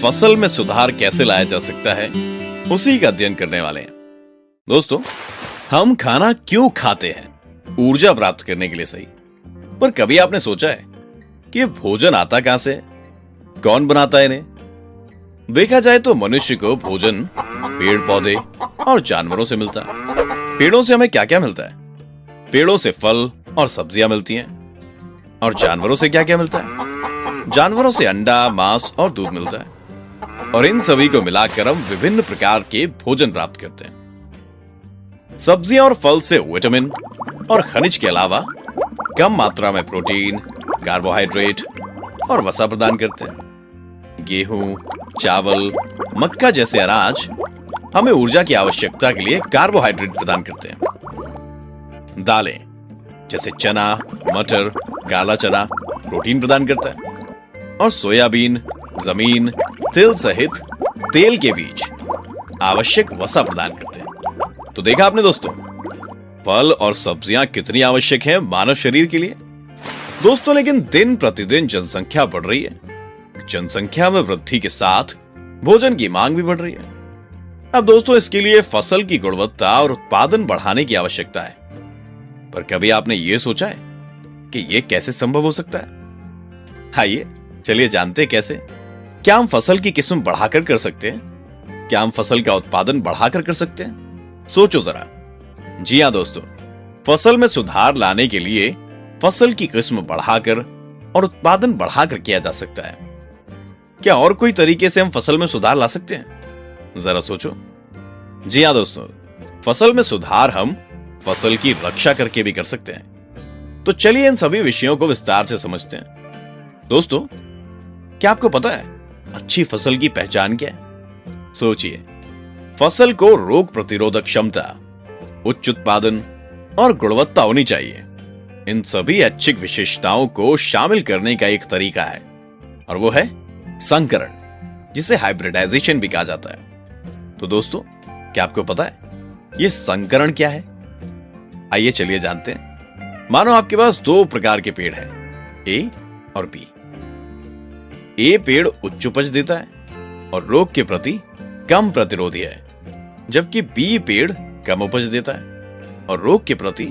फसल में सुधार कैसे लाया जा सकता है, उसी का अध्ययन करने वाले हैं। दोस्तों, हम खाना क्यों खाते हैं? ऊर्जा प्राप्त करने के लिए, सही। पर कभी आपने सोचा है कि ये भोजन आता कहां से है? कौन बनाता है इन्हें? देखा जाए तो मनुष्य को भोजन पेड़ पौधे और जानवरों से मिलता है। पेड़ों से हमें क्या क्या मिलता है? पेड़ों से फल और सब्जियां मिलती हैं। और जानवरों से क्या क्या मिलता है? जानवरों से अंडा, मांस और दूध मिलता है। और इन सभी को मिलाकर हम विभिन्न प्रकार के भोजन प्राप्त करते हैं। सब्जियां और फल से विटामिन और खनिज के अलावा कम मात्रा में प्रोटीन, कार्बोहाइड्रेट और वसा प्रदान करते हैं। गेहूं, चावल, मक्का जैसे अनाज हमें ऊर्जा की आवश्यकता के लिए कार्बोहाइड्रेट प्रदान करते हैं। दालें जैसे चना, मटर, काला चना प्रोटीन प्रदान करता है। और सोयाबीन, जमीन, तिल सहित तेल के बीज आवश्यक वसा प्रदान करते हैं। तो देखा आपने दोस्तों, फल और सब्जियां कितनी आवश्यक हैं मानव शरीर के लिए। दोस्तों, लेकिन दिन प्रतिदिन जनसंख्या बढ़ रही है। जनसंख्या में वृद्धि के साथ भोजन की मांग भी बढ़ रही है। अब दोस्तों, इसके लिए फसल की गुणवत्ता और उत्पादन बढ़ाने की आवश्यकता है। पर कभी आपने ये सोचा है कि ये कैसे संभव हो सकता है? आइए चलिए जानते हैं कैसे। क्या हम फसल की किस्म बढ़ाकर कर सकते हैं? क्या हम फसल का उत्पादन बढ़ाकर कर सकते हैं? सोचो जरा। जी हां दोस्तों, फसल में सुधार लाने के लिए फसल की किस्म बढ़ाकर और उत्पादन बढ़ाकर किया जा सकता है। क्या और कोई तरीके से हम फसल में सुधार ला सकते हैं? जरा सोचो। जी हां दोस्तों, फसल में सुधार हम फसल की रक्षा करके भी कर सकते हैं। तो चलिए इन सभी विषयों को विस्तार से समझते हैं। दोस्तों, क्या आपको पता है अच्छी फसल की पहचान क्या है? सोचिए, फसल को रोग प्रतिरोधक क्षमता, उच्च उत्पादन और गुणवत्ता होनी चाहिए। इन सभी ऐच्छिक विशेषताओं को शामिल करने का एक तरीका है, और वो है संकरण, जिसे हाइब्रिडाइजेशन भी कहा जाता है। तो दोस्तों, क्या आपको पता है ये संकरण क्या है? आइए चलिए जानते हैं। मानो आपके पास दो प्रकार के पेड़ हैं, ए और बी। ए पेड़ उच्च उपज देता है और रोग के प्रति कम प्रतिरोधी है, जबकि बी पेड़ कम उपज देता है और रोग के प्रति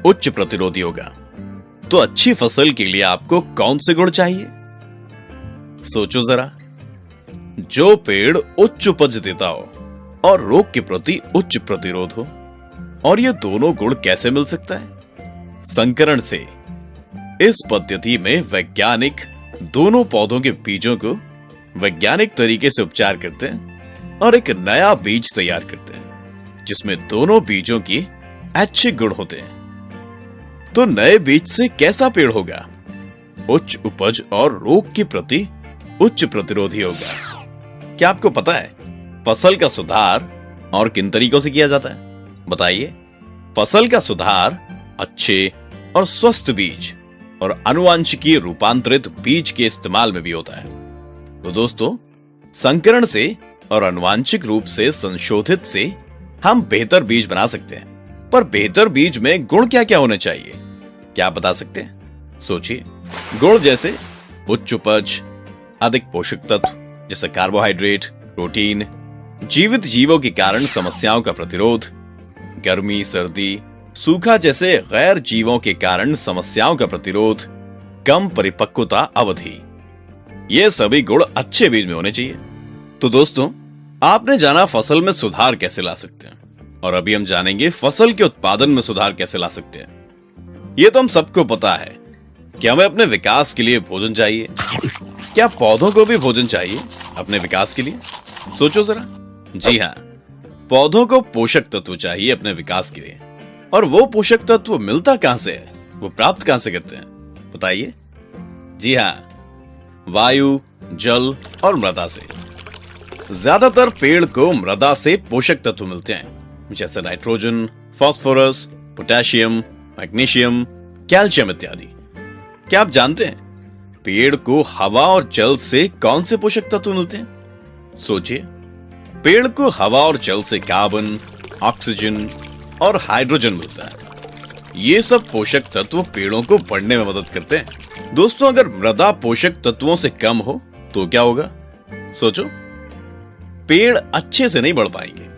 उच्च प्रतिरोधी होगा। तो अच्छी फसल के लिए आपको कौन से गुण चाहिए? सोचो जरा। जो पेड़ उच्च उपज देता हो और रोग के प्रति उच्च प्रतिरोध हो। और ये दोनों गुण कैसे मिल सकता है? संकरण से। इस पद्धति में वैज्ञानिक दोनों पौधों के बीजों को वैज्ञानिक तरीके से उपचार करते हैं और एक नया बीज तैयार करते हैं, जिसमें दोनों बीजों की ऐच्छिक गुण होते हैं। तो नए बीज से कैसा पेड़ होगा? उच्च उपज और रोग के प्रति उच्च प्रतिरोधी होगा। क्या आपको पता है फसल का सुधार और किन तरीकों से किया जाता है? बताइए। फसल का सुधार अच्छे और स्वस्थ बीज और आनुवांशिकीय रूपांतरित बीज के इस्तेमाल में भी होता है। तो दोस्तों, संकरण से और आनुवांशिक रूप से संशोधित से हम बेहतर बीज बना सकते हैं। पर बेहतर बीज में गुण क्या क्या होने चाहिए? क्या आप बता सकते हैं? सोचिए। गुण जैसे उच्च उपज, अधिक पोषक तत्व जैसे कार्बोहाइड्रेट, प्रोटीन, जीवित जीवों के कारण समस्याओं का प्रतिरोध, गर्मी, सर्दी, सूखा जैसे गैर जीवों के कारण समस्याओं का प्रतिरोध, कम परिपक्वता अवधि, ये सभी गुण अच्छे बीज में होने चाहिए। तो दोस्तों, आपने जाना फसल में सुधार कैसे ला सकते हैं, और अभी हम जानेंगे फसल के उत्पादन में सुधार कैसे ला सकते हैं। ये तो हम सबको पता है कि हमें अपने विकास के लिए भोजन चाहिए। क्या पौधों को भी भोजन चाहिए अपने विकास के लिए? सोचो जरा। जी हां, पौधों को पोषक तत्व चाहिए अपने विकास के लिए। और वो पोषक तत्व मिलता कहां से है? वो प्राप्त कहां से करते हैं? बताइए। जी हां, वायु, जल और मृदा से। ज्यादातर पेड़ को मृदा से पोषक तत्व मिलते हैं, जैसे nitrogen, phosphorus, potassium, magnesium, calcium इत्यादि। क्या आप जानते हैं पेड़ को हवा और जल से कौन से पोषक तत्व मिलते हैं? सोचिए। पेड़ को हवा और जल से कार्बन, ऑक्सीजन और हाइड्रोजन मिलता है। ये सब पोषक तत्व पेड़ों को बढ़ने में मदद करते हैं। दोस्तों, अगर मृदा पोषक तत्वों से कम हो तो क्या होगा? सोचो, पेड़ अच्छे से नहीं बढ़ पाएंगे।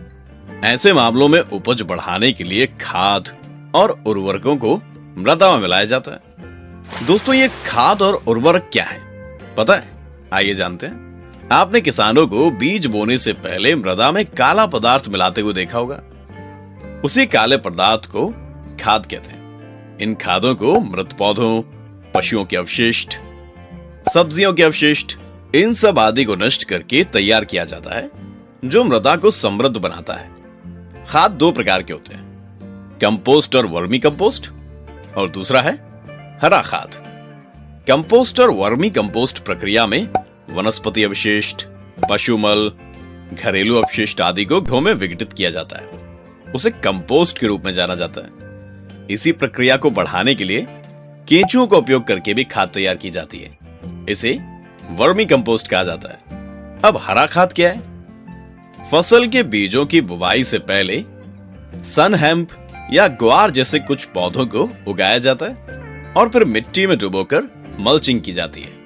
ऐसे मामलों में उपज बढ़ाने के लिए खाद और उर्वरकों को मृदा में मिलाया जाता है। दोस्तों, ये खाद और उर्वरक क्या है पता है? आइए जानते हैं। आपने किसानों को बीज बोने से पहले मृदा में काला पदार्थ मिलाते हुए देखा होगा। उसी काले पदार्थ को खाद कहते हैं। इन खादों को मृत पौधों, पशुओं के अवशिष्ट, सब्जियों के अवशिष्ट, इन सब आदि को नष्ट करके तैयार किया जाता है, जो मृदा को समृद्ध बनाता है। खाद दो प्रकार के होते हैं, कंपोस्ट और वर्मी कंपोस्ट, और दूसरा है हरा खाद। कंपोस्ट और वर्मी कंपोस्ट प्रक्रिया में वनस्पति अवशिष्ट, पशुमल, घरेलू अपशिष्ट आदि को घरों में विघटित किया जाता है। उसे कंपोस्ट के रूप में जाना जाता है। इसी प्रक्रिया को बढ़ाने के लिए केंचुओं का उपयोग करके भी खाद तैयार की जाती है। इसे वर्मी कंपोस्ट कहा जाता है। अब हरा खाद क्या है? फसल के बीजों की बुवाई से पहले सन हेम्प या ग्वार जैसे कुछ पौधों को उगाया जाता है और फिर मिट्टी में डुबोकर मल्चिंग की जाती है।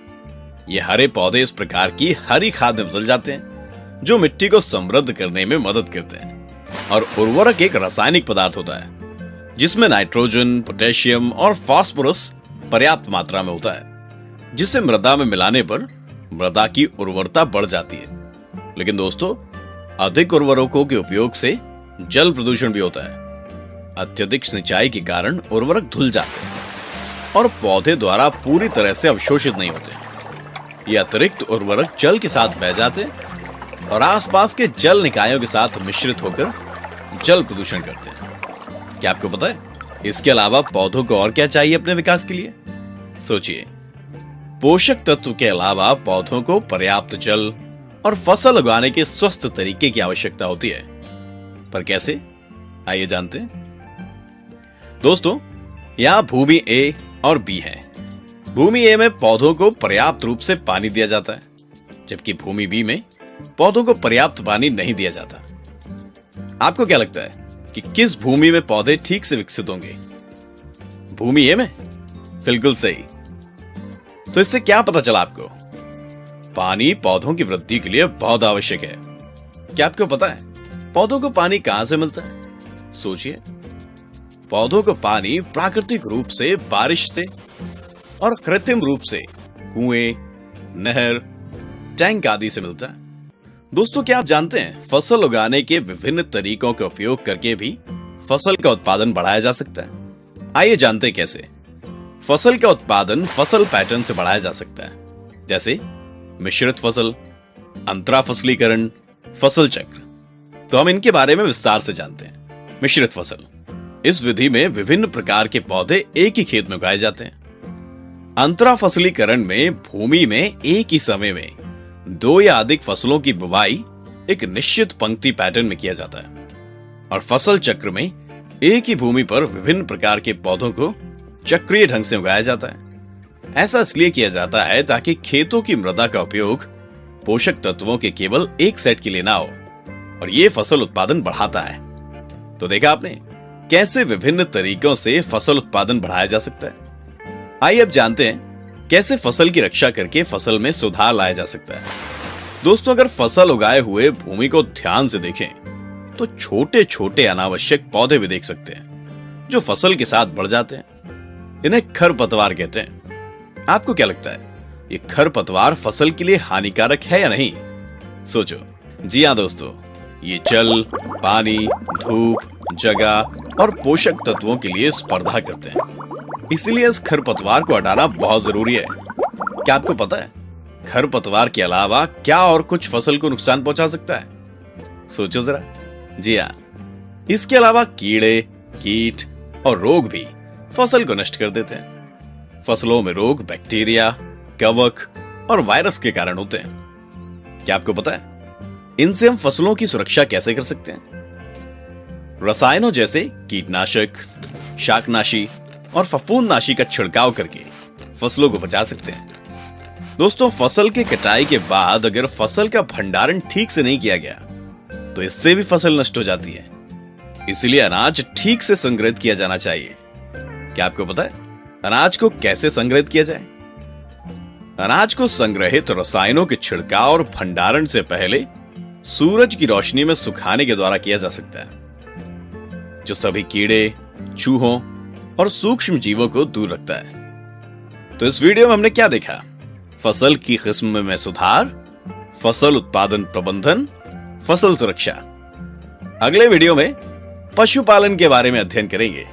ये हरे पौधे इस प्रकार की हरी खाद में बदल जाते हैं, जो मिट्टी को समृद्ध करने में मदद करते हैं। और उर्वरक एक रासायनिक पदार्थ होता है जिसमें नाइट्रोजन, पोटेशियम और फास्फोरस पर्याप्त मात्रा में होता है, जिसे मृदा में मिलाने पर मृदा की उर्वरता बढ़ जाती है। लेकिन दोस्तों, अधिक उर्वरकों के उपयोग से जल प्रदूषण भी होता है। अत्यधिक सिंचाई के कारण उर्वरक धुल जाते हैं और पौधे द्वारा पूरी तरह से अवशोषित नहीं होते। ये अतिरिक्त उर्वरक जल के साथ बह जाते हैं और आसपास के जल निकायों के साथ मिश्रित होकर जल प्रदूषण करते हैं। क्या आपको पता है इसके अलावा पौधों को और क्या चाहिए अपने विकास के लिए? सोचिए, पोषक तत्व के अलावा पौधों को पर्याप्त जल और फसल उगाने के स्वस्थ तरीके की आवश्यकता होती है। पर कैसे? आइए जानते हैं। दोस्तों, यहां भूमि ए और बी है। भूमि ए में पौधों को पर्याप्त रूप से पानी दिया जाता है, जबकि भूमि बी में पौधों को पर्याप्त पानी नहीं दिया जाता। आपको क्या लगता है कि किस भूमि में पौधे ठीक से विकसित होंगे? भूमि ए में? बिल्कुल सही। तो इससे क्या पता चला आपको? पानी पौधों की वृद्धि के लिए बहुत आवश्यक है। क्या आपको पता है पौधों को पानी कहां से मिलता है? सोचिए, पौधों को पानी प्राकृतिक रूप से बारिश से और कृत्रिम रूप से कुएं, नहर, टैंक आदि से मिलता है। दोस्तों, क्या आप जानते हैं फसल उगाने के विभिन्न तरीकों का उपयोग करके भी फसल का उत्पादन बढ़ाया जा सकता है? आइए जानते हैं कैसे। फसल का उत्पादन फसल पैटर्न से बढ़ाया जा सकता है, जैसे मिश्रित फसल, अंतरा फसलीकरण, फसल चक्र। तो हम इनके बारे में विस्तार से जानते हैं। मिश्रित फसल, इस विधि में विभिन्न प्रकार के पौधे एक ही खेत में उगाए जाते हैं। अंतरा फसलीकरण में भूमि में एक ही समय में दो या अधिक फसलों की बुवाई एक निश्चित पंक्ति पैटर्न में किया जाता है। और फसल चक्र में एक ही भूमि पर विभिन्न प्रकार के पौधों को चक्रीय ढंग से उगाया जाता है। ऐसा इसलिए किया जाता है ताकि खेतों की मृदा का उपयोग पोषक तत्वों के केवल एक सेट के लिए ना हो, और ये फसल उत्पादन बढ़ाता है। तो देखा आपने कैसे विभिन्न तरीकों से फसल उत्पादन बढ़ाया जा सकता है। आइए अब जानते हैं कैसे फसल की रक्षा करके फसल में सुधार लाया जा सकता है। दोस्तों, अगर फसल उगाए हुए भूमि को ध्यान से देखें तो छोटे छोटे अनावश्यक पौधे भी देख सकते हैं जो फसल के साथ बढ़ जाते हैं। इन्हें खरपतवार कहते हैं। आपको क्या लगता है ये खरपतवार फसल के लिए हानिकारक है या नहीं? सोचो। जी हाँ दोस्तों, ये जल, पानी, धूप, जगह और पोषक तत्वों के लिए स्पर्धा करते हैं। इसलिए इस खरपतवार को हटाना बहुत जरूरी है। क्या आपको पता है खरपतवार के अलावा क्या और कुछ फसल को नुकसान पहुंचा सकता है? सोचो जरा। जी हाँ, इसके अलावा कीड़े, कीट और रोग भी फसल को नष्ट कर देते हैं। फसलों में रोग बैक्टीरिया, कवक और वायरस के कारण होते हैं। क्या आपको पता है इनसे हम फसलों की सुरक्षा कैसे कर सकते हैं? रसायनों जैसे कीटनाशक, शाकनाशी और फफूंदनाशी का छिड़काव करके फसलों को बचा सकते हैं। दोस्तों, फसल के कटाई के बाद अगर फसल का भंडारण ठीक से नहीं किया गया तो इससे भी फसल नष्ट हो जाती है। इसलिए अनाज ठीक से संग्रहित किया जाना चाहिए। क्या आपको पता है अनाज को कैसे संग्रहित किया जाए? अनाज को संग्रहित रसायनों के छिड़काव और भंडारण से पहले सूरज की रोशनी में सुखाने के द्वारा किया जा सकता है, जो सभी कीड़े, चूहों और सूक्ष्म जीवों को दूर रखता है। तो इस वीडियो में हमने क्या देखा? फसल की किस्म में सुधार, फसल उत्पादन प्रबंधन, फसल सुरक्षा। अगले वीडियो में पशुपालन के बारे में अध्ययन करेंगे।